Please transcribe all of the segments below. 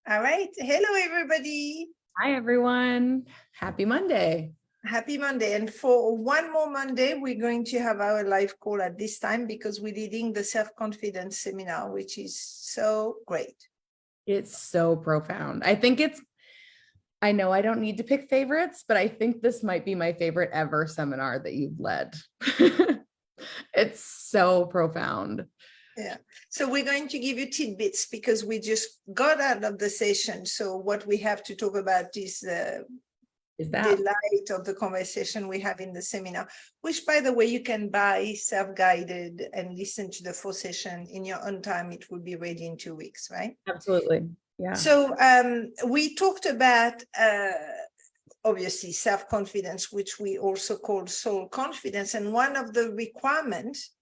All right. Hello, everybody. Hi, everyone. Happy Monday. Happy Monday. And for one more Monday, we're going to have our live call at this time because we're leading the self-confidence seminar, which is so great. It's so profound. I know I don't need to pick favorites, but I think this might be my favorite ever seminar that you've led. It's so profound. Yeah. So we're going to give you tidbits because we just got out of the session. So what we have to talk about is Is that delight of the conversation we have in the seminar, which, by the way, you can buy self-guided and listen to the full session in your own time. It will be ready in 2 weeks, right? absolutely? Yeah. So we talked about obviously self-confidence, which we also call soul confidence. And one of the requirements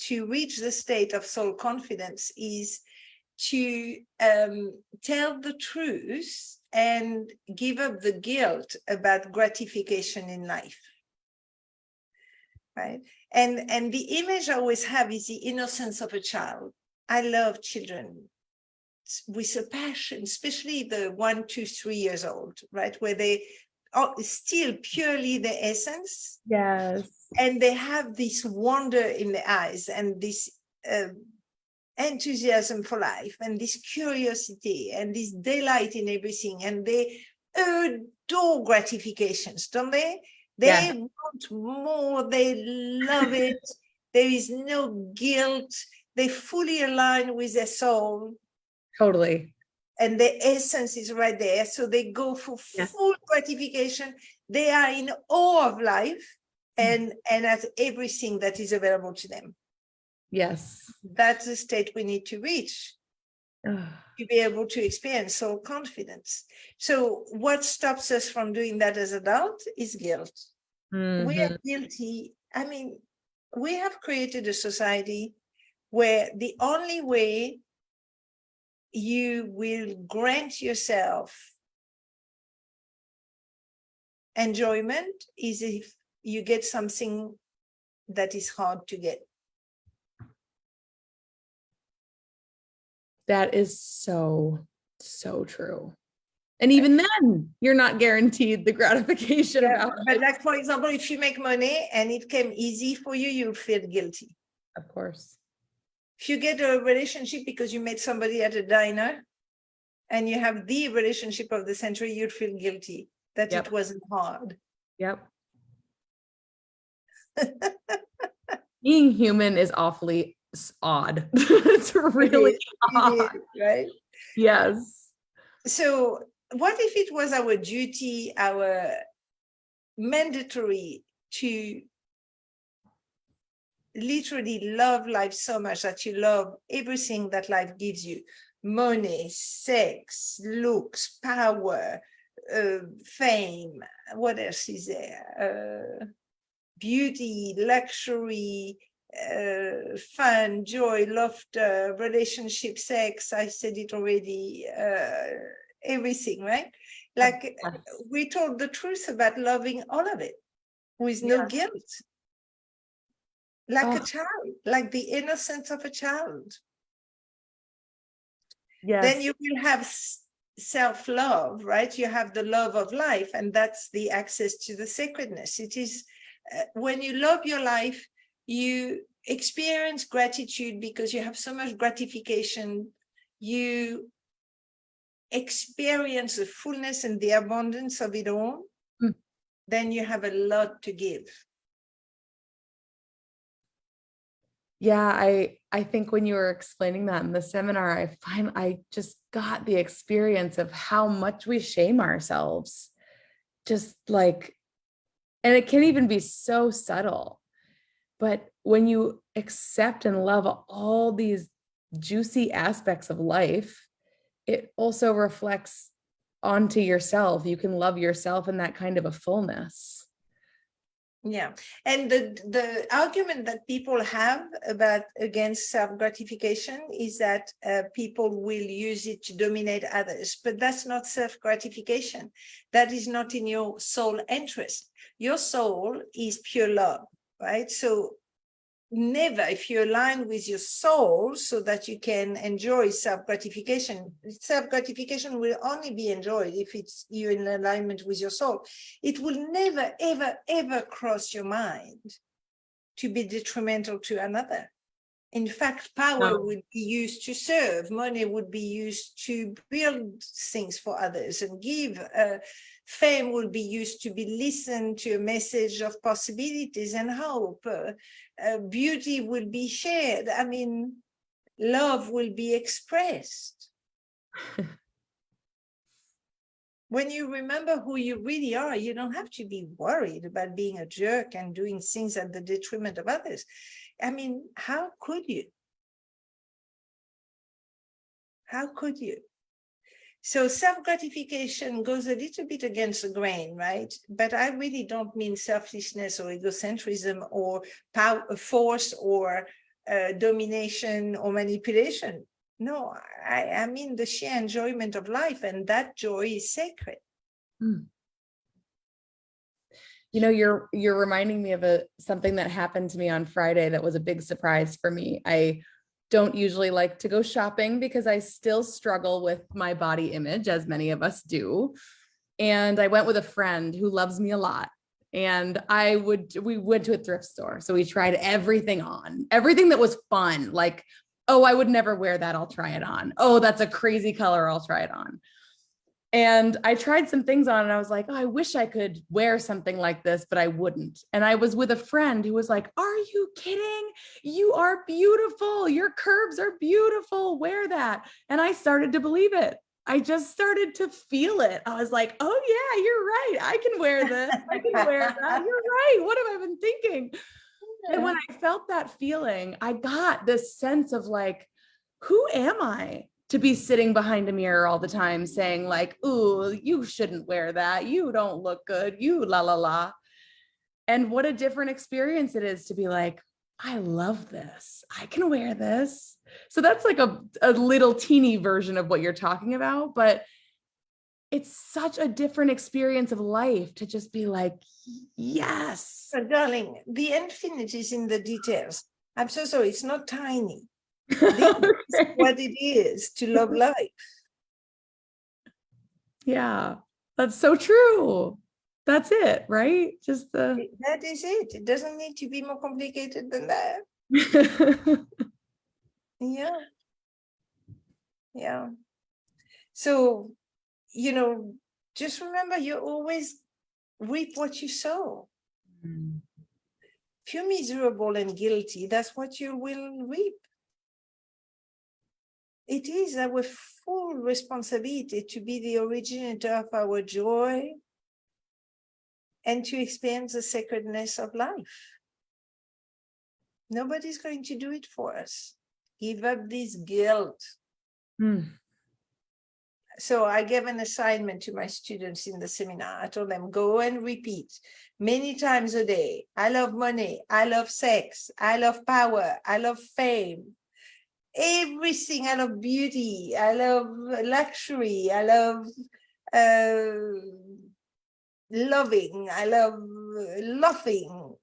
to reach the state of soul confidence is to tell the truth and give up the guilt about gratification in life, right? And the image I always have is the innocence of a child. I love children with a passion, especially the 1, 2, 3 years old, right? Where they are still purely the essence. Yes. And they have this wonder in the eyes and this enthusiasm for life and this curiosity and this delight in everything. And they adore gratifications, don't they? They Yeah, want more. They love it. There is no guilt. They fully align with their soul. totally. And the essence is right there. So they go for Yeah. full gratification. They are in awe of life and at everything that is available to them. Yes. That's the state we need to reach to be able to experience soul confidence. So what stops us from doing that as adults is guilt. We are guilty. I mean, we have created a society where the only way you will grant yourself enjoyment is if you get something that is hard to get. That is so true. And even then, you're not guaranteed the gratification about But it. like, for example, if you make money and it came easy for you, you'll feel guilty. Of course. If you get a relationship because you met somebody at a diner and you have the relationship of the century, you'd feel guilty that Yep. it wasn't hard. Yep. Being human is awfully odd. It's really odd. Right? Yes. So what if it was our duty, our mandatory to literally love life so much that you love everything that life gives you: money, sex, looks, power, fame, what else is there? Beauty, luxury, fun, joy, laughter, relationship, sex, I said it already, everything, right? Like, Yes. we told the truth about loving all of it with no guilt, like a child, like the innocence of a child. Yes. Then you will have self-love, right? You have the love of life, and that's the access to the sacredness. It is when you love your life, you experience gratitude because you have so much gratification. You experience the fullness and the abundance of it all. Then you have a lot to give. Yeah, I think when you were explaining that in the seminar, I just got the experience of how much we shame ourselves. Just like, and it can even be so subtle. But when you accept and love all these juicy aspects of life, it also reflects onto yourself. You can love yourself in that kind of a fullness. Yeah. And the argument that people have about against self-gratification is that people will use it to dominate others, but that's not self-gratification. That is not in your soul interest. Your soul is pure love, right? So never, if you align with your soul so that you can enjoy self-gratification will only be enjoyed if it's you in alignment with your soul. It will never, ever, ever cross your mind to be detrimental to another. In fact, power would be used to serve, money would be used to build things for others and give. Fame will be used to be listened to, a message of possibilities and hope. Beauty will be shared. I mean, love will be expressed. When you remember who you really are, you don't have to be worried about being a jerk and doing things at the detriment of others. I mean, how could you? How could you? So self-gratification goes a little bit against the grain, right? But I really don't mean selfishness or egocentrism or power, force or domination or manipulation. No, I mean the sheer enjoyment of life, and that joy is sacred. You know, you're reminding me of something that happened to me on Friday that was a big surprise for me. I don't usually like to go shopping because I still struggle with my body image, as many of us do. And I went with a friend who loves me a lot. And we went to a thrift store. So we tried everything on, everything that was fun. Like, oh, I would never wear that. I'll try it on. Oh, that's a crazy color. I'll try it on. And I tried some things on and I was like, oh, I wish I could wear something like this, but I wouldn't. And I was with a friend who was like, are you kidding? You are beautiful. Your curves are beautiful. Wear that. And I started to believe it. I just started to feel it. I was like, oh yeah, you're right. I can wear this. I can wear that. You're right. What have I been thinking? And when I felt that feeling, I got this sense of like, who am I to be sitting behind a mirror all the time saying like, ooh, you shouldn't wear that. You don't look good. You la, la, la. And what a different experience it is to be like, I love this. I can wear this. So that's like a little teeny version of what you're talking about, but it's such a different experience of life to just be like, yes. But darling, the infinite is in the details. I'm so sorry, it's not tiny. This is what it is to love life. Yeah, that's so true. That's it, right? Just That is it. It doesn't need to be more complicated than that. Yeah. Yeah. So, you know, just remember you always reap what you sow. If you're miserable and guilty, that's what you will reap. It is our full responsibility to be the originator of our joy and to experience the sacredness of life. Nobody's going to do it for us. Give up this guilt. So I gave an assignment to my students in the seminar. I told them, go and repeat many times a day. I love money. I love sex. I love power. I love fame. Everything. I love beauty. I love luxury. I love loving. I love laughing.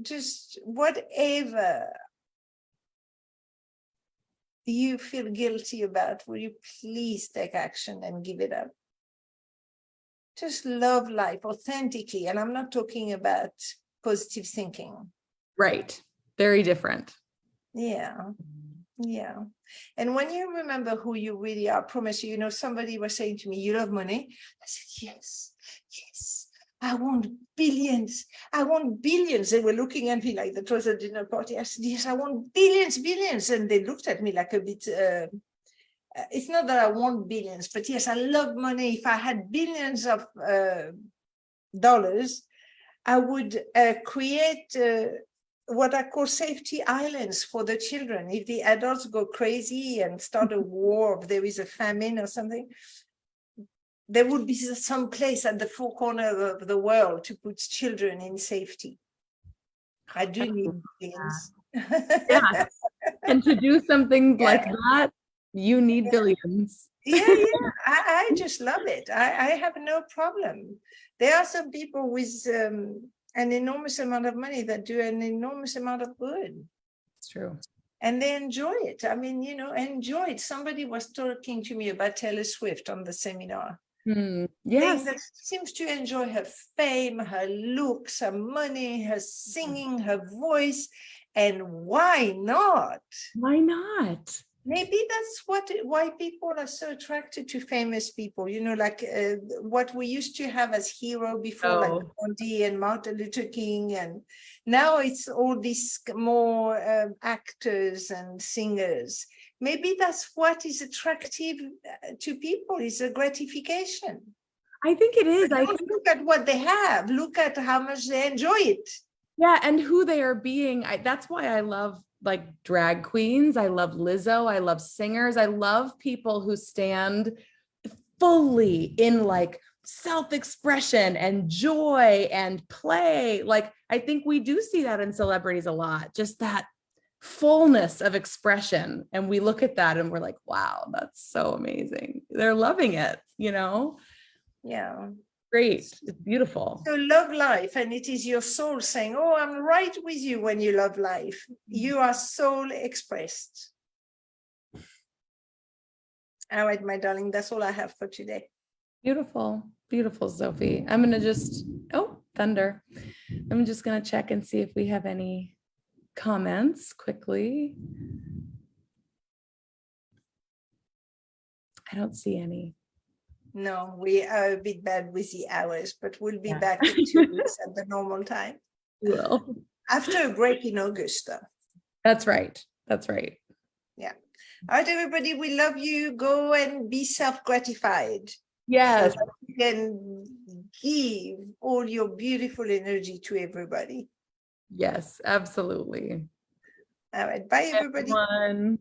Just whatever you feel guilty about, will you please take action and give it up? Just love life authentically. And I'm not talking about positive thinking. Right. Very different. Yeah. Yeah. And when you remember who you really are, I promise you, somebody was saying to me, you love money? I said, yes, yes. I want billions. I want billions. They were looking at me like that was a dinner party. I said, yes, I want billions, billions. And they looked at me like a bit, it's not that I want billions, but yes, I love money. If I had billions of dollars, I would create what I call safety islands for the children. If the adults go crazy and start a war, if there is a famine or something, there would be some place at the four corners of the world to put children in safety. I do need billions. Yeah. And to do something like that, you need billions. Yeah. I just love it. I have no problem. There are some people with an enormous amount of money that do an enormous amount of good. true. And they enjoy it. I mean, enjoy it. Somebody was talking to me about Taylor Swift on the seminar. Yes. Saying that she seems to enjoy her fame, her looks, her money, her singing, her voice. And why not? Why not? Maybe that's why people are so attracted to famous people, like what we used to have as hero before, like Gandhi and Martin Luther King, and now it's all these more actors and singers. Maybe that's what is attractive to people, is a gratification. I think it is. I Don't look at what they have, look at how much they enjoy it. Yeah, and who they are being. That's why I love like drag queens. I love Lizzo. I love singers. I love people who stand fully in like self-expression and joy and play. Like, I think we do see that in celebrities a lot, just that fullness of expression. And we look at that and we're like, wow, that's so amazing. They're loving it, Yeah. Great. It's beautiful. So love life, and it is your soul saying, oh, I'm right with you when you love life. You are soul expressed. All right, my darling, that's all I have for today. Beautiful. Beautiful, Sophie. I'm going to thunder. I'm just going to check and see if we have any comments quickly. I don't see any. No, we are a bit bad with the hours, but we'll be back in 2 weeks at the normal time. Will. After a break in August. That's right. That's right. Yeah. All right, everybody, we love you. Go and be self-gratified. Yes. So that you can give all your beautiful energy to everybody. Yes, absolutely. All right. Bye, everybody. Everyone.